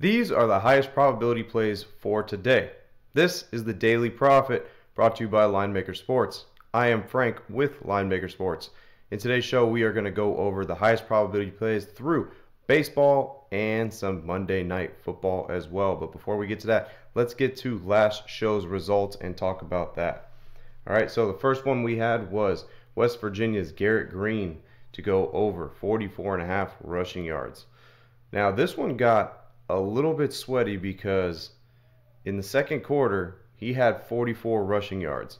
These are the highest probability plays for today. This is the Daily Profit brought to you by Linemaker Sports. I am Frank with Linemaker Sports. In today's show, we are going to go over the highest probability plays through baseball and some Monday Night Football as well. But before we get to that, let's get to last show's results and talk about that. All right, so the first one we had was West Virginia's Garrett Green to go over 44.5 rushing yards. Now, this one got a little bit sweaty because in the second quarter he had 44 rushing yards,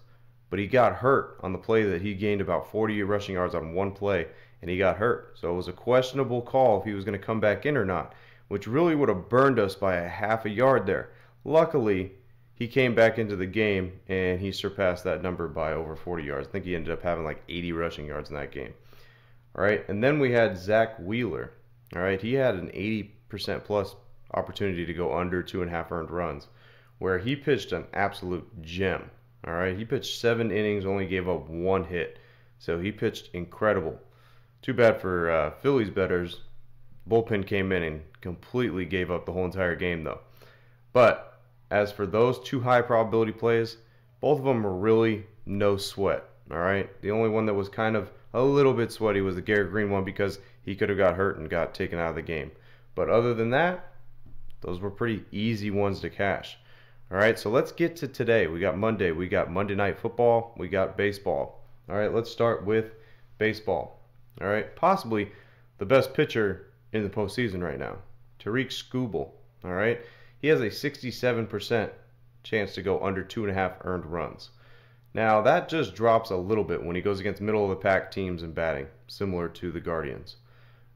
but he got hurt on the play that he gained about 40 rushing yards on one play, and he got hurt. So it was a questionable call if he was going to come back in or not, which really would have burned us by a half a yard there. Luckily, he came back into the game and he surpassed that number by over 40 yards. I think he ended up having like 80 rushing yards in that game. All right, and then we had Zach Wheeler. All right, he had an 80% plus opportunity to go under 2.5 earned runs, where he pitched an absolute gem. All right, he pitched 7 innings, only gave up 1 hit, so he pitched incredible. Too bad for Phillies bettors. Bullpen came in and completely gave up the whole entire game, though. But as for those 2 high probability plays, both of them were really no sweat. All right, the only one that was kind of a little bit sweaty was the Garrett Green one because he could have got hurt and got taken out of the game. But other than that, those were pretty easy ones to cash. All right, so let's get to today. We got Monday. We got Monday Night Football. We got baseball. All right, let's start with baseball. All right, possibly the best pitcher in the postseason right now, Tarik Skubal. All right, he has a 67% chance to go under 2.5 earned runs. Now, that just drops a little bit when he goes against middle-of-the-pack teams in batting, similar to the Guardians.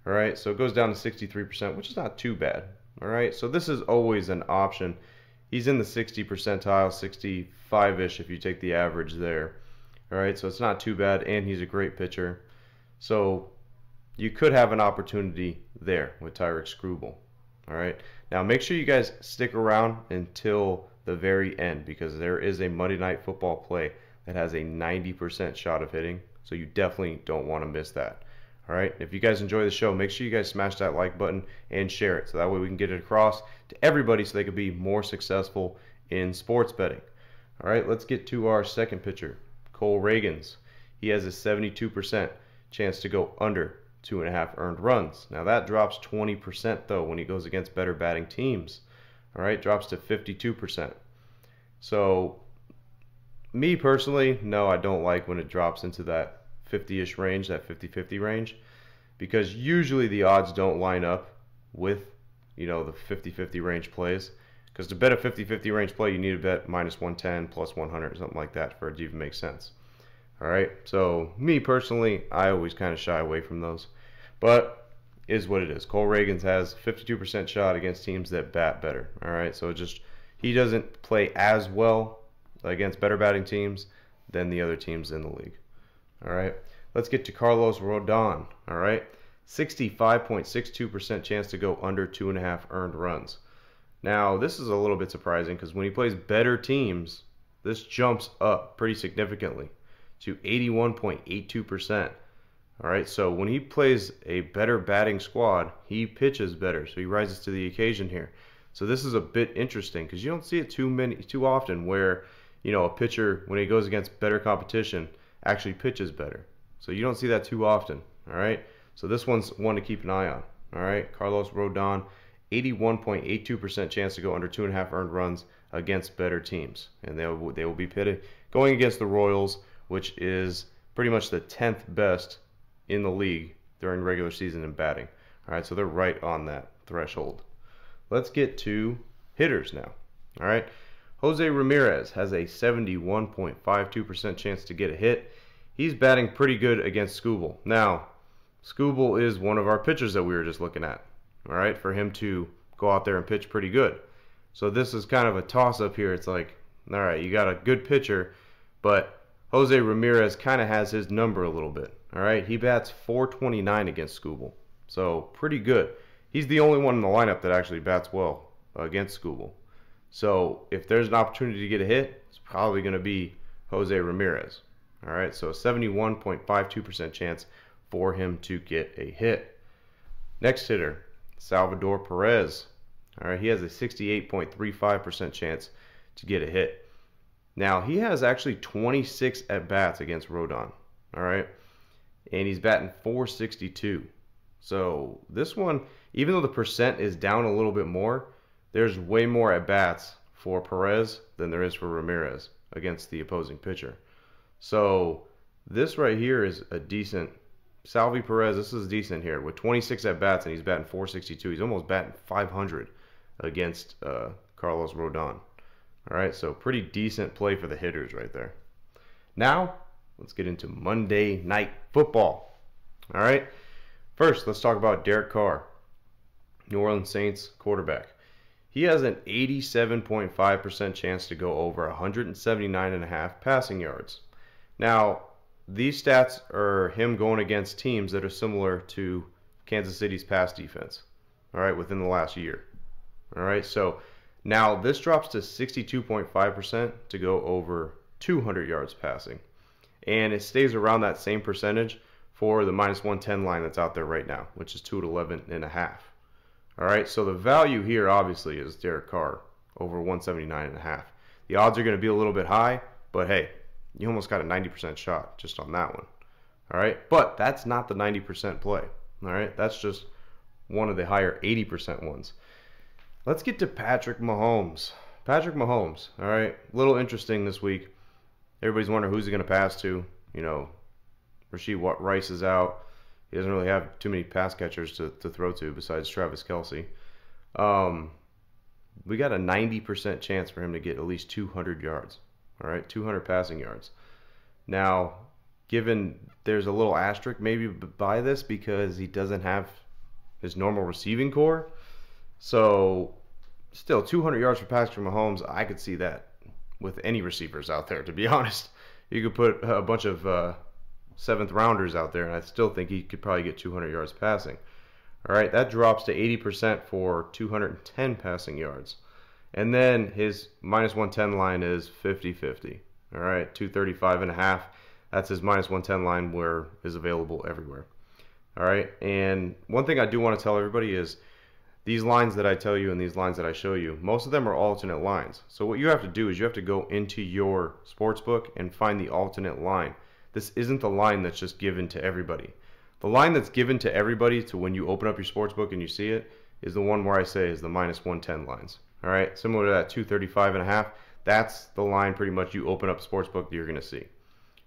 All right, so it goes down to 63%, which is not too bad. All right, so this is always an option. He's in the 60 percentile, 65-ish if you take the average there. All right, so it's not too bad, and he's a great pitcher. So you could have an opportunity there with Tarik Skubal. All right, now make sure you guys stick around until the very end because there is a Monday Night Football play that has a 90% shot of hitting, so you definitely don't want to miss that. All right, if you guys enjoy the show, make sure you guys smash that like button and share it so that way we can get it across to everybody so they can be more successful in sports betting. All right, let's get to our second pitcher, Cole Ragans. He has a 72% chance to go under 2.5 earned runs. Now that drops 20% though when he goes against better batting teams. All right, drops to 52%. So me personally, no, I don't like when it drops into that 50-ish range, that 50-50 range, because usually the odds don't line up with, the 50-50 range plays. Because to bet a 50-50 range play, you need to bet minus 110, plus 100, something like that for it to even make sense. All right, so me personally, I always kind of shy away from those. But is what it is. Cole Ragans has 52% shot against teams that bat better. All right, so he doesn't play as well against better batting teams than the other teams in the league. All right, let's get to Carlos Rodon. All right, 65.62% chance to go under 2.5 earned runs. Now, this is a little bit surprising because when he plays better teams, this jumps up pretty significantly to 81.82%. All right, so when he plays a better batting squad, he pitches better, so he rises to the occasion here. So this is a bit interesting because you don't see it too often where, a pitcher, when he goes against better competition, actually pitches better. So you don't see that too often. All right, so this one's one to keep an eye on. All right, Carlos Rodon, 81.82% chance to go under 2.5 earned runs against better teams, and they will be pitted going against the Royals, which is pretty much the 10th best in the league during regular season in batting. All right, so they're right on that threshold. Let's get to hitters now. All right, Jose Ramirez has a 71.52% chance to get a hit. He's batting pretty good against Skubal. Now, Skubal is one of our pitchers that we were just looking at. All right, for him to go out there and pitch pretty good. So this is kind of a toss-up here. It's like, all right, you got a good pitcher, but Jose Ramirez kind of has his number a little bit. All right, he bats .429 against Skubal, so pretty good. He's the only one in the lineup that actually bats well against Skubal. So if there's an opportunity to get a hit, it's probably going to be Jose Ramirez. All right, so a 71.52% chance for him to get a hit. Next hitter, Salvador Perez. All right, he has a 68.35% chance to get a hit. Now, he has actually 26 at-bats against Rodon. All right, and he's batting 462. So this one, even though the percent is down a little bit more, there's way more at-bats for Perez than there is for Ramirez against the opposing pitcher. So this right here is a decent, Salvi Perez, this is decent here. With 26 at-bats and he's batting 462. He's almost batting 500 against Carlos Rodon. All right, so pretty decent play for the hitters right there. Now, let's get into Monday Night Football. All right, first, let's talk about Derek Carr, New Orleans Saints quarterback. He has an 87.5% chance to go over 179.5 passing yards. Now, these stats are him going against teams that are similar to Kansas City's pass defense, all right, within the last year. All right, so now this drops to 62.5% to go over 200 yards passing. And it stays around that same percentage for the -110 line that's out there right now, which is 2 to 11.5. All right, so the value here obviously is Derek Carr over 179.5. The odds are going to be a little bit high, but hey, you almost got a 90% shot just on that one. All right, but that's not the 90% play. All right, that's just one of the higher 80% ones. Let's get to Patrick Mahomes. Patrick Mahomes, all right, a little interesting this week. Everybody's wondering who's he going to pass to. You know, Rashid Rice is out. He doesn't really have too many pass catchers to throw to besides Travis Kelce. We got a 90% chance for him to get at least 200 yards. All right, 200 passing yards. Now, given there's a little asterisk maybe by this because he doesn't have his normal receiving core. So, still 200 yards for Patrick Mahomes, I could see that with any receivers out there, to be honest. You could put a bunch of seventh rounders out there, and I still think he could probably get 200 yards passing. All right, that drops to 80% for 210 passing yards. And then his -110 line is 50-50. All right, 235.5. That's his -110 line where is available everywhere. All right, and one thing I do want to tell everybody is these lines that I tell you and these lines that I show you, most of them are alternate lines. So what you have to do is you have to go into your sports book and find the alternate line. This isn't the line that's just given to everybody. The line that's given to everybody to when you open up your sports book and you see it is the one where I say is the -110 lines. All right, similar to that 235.5, that's the line pretty much you open up sports book that you're going to see.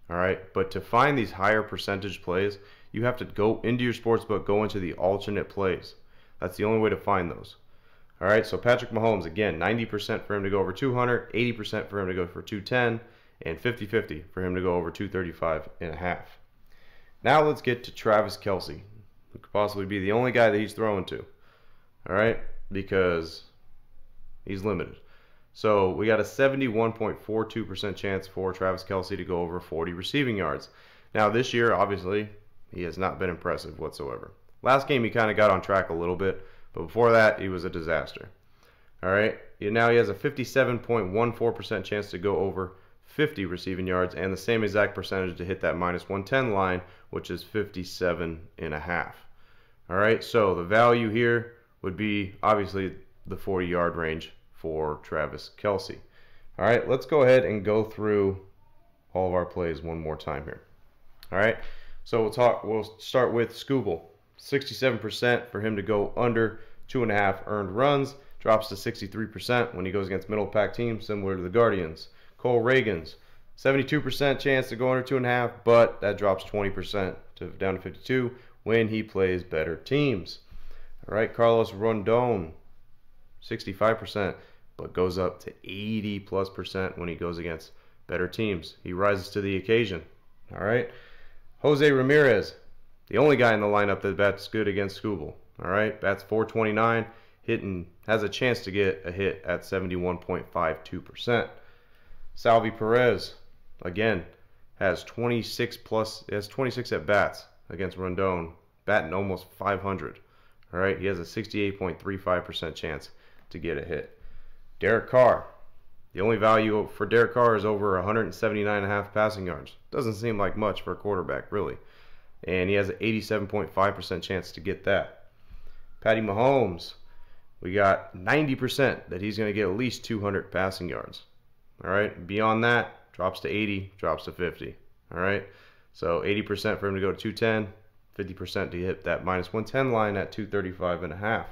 All right, but to find these higher percentage plays, you have to go into your sports book, go into the alternate plays. That's the only way to find those. All right, so Patrick Mahomes, again, 90% for him to go over 200, 80% for him to go for 210, and 50-50 for him to go over 235.5. Now let's get to Travis Kelce, who could possibly be the only guy that he's throwing to. All right, because he's limited. So we got a 71.42% chance for Travis Kelce to go over 40 receiving yards. Now this year, obviously, he has not been impressive whatsoever. Last game he kind of got on track a little bit, but before that he was a disaster. All right, now he has a 57.14% chance to go over 50 receiving yards and the same exact percentage to hit that -110 line, which is 57.5. All right, so the value here would be obviously the 40-yard range for Travis Kelce. All right, let's go ahead and go through all of our plays one more time here. All right, so we'll start with Scooble. 67% for him to go under 2.5 earned runs, drops to 63% when he goes against middle pack teams similar to the Guardians. Cole Reagans, 72% chance to go under 2.5, but that drops 20% down to 52 when he plays better teams. All right, Carlos Rondon, 65%, but goes up to 80+% when he goes against better teams. He rises to the occasion. All right, Jose Ramirez, the only guy in the lineup that bats good against Scooble. All right, bats 429, has a chance to get a hit at 71.52%. Salvi Perez, again, has 26 at bats against Rondon, batting almost 500. All right, he has a 68.35% chance to get a hit. Derek Carr, the only value for Derek Carr is over 179.5 passing yards. Doesn't seem like much for a quarterback, really. And he has an 87.5% chance to get that. Patty Mahomes, we got 90% that he's going to get at least 200 passing yards. All right, beyond that, drops to 80, drops to 50. All right, so 80% for him to go to 210, 50% to hit that minus 110 line at 235.5.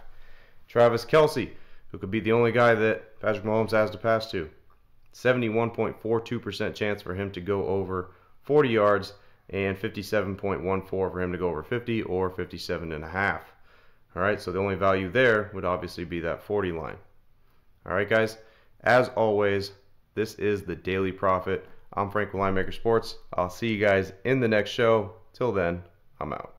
Travis Kelce, who could be the only guy that Patrick Mahomes has to pass to. 71.42% chance for him to go over 40 yards and 57.14 for him to go over 50 or 57.5. All right, so the only value there would obviously be that 40 line. All right, guys, as always, this is the Daily Profit. I'm Frank with Linemaker Sports. I'll see you guys in the next show. Till then, I'm out.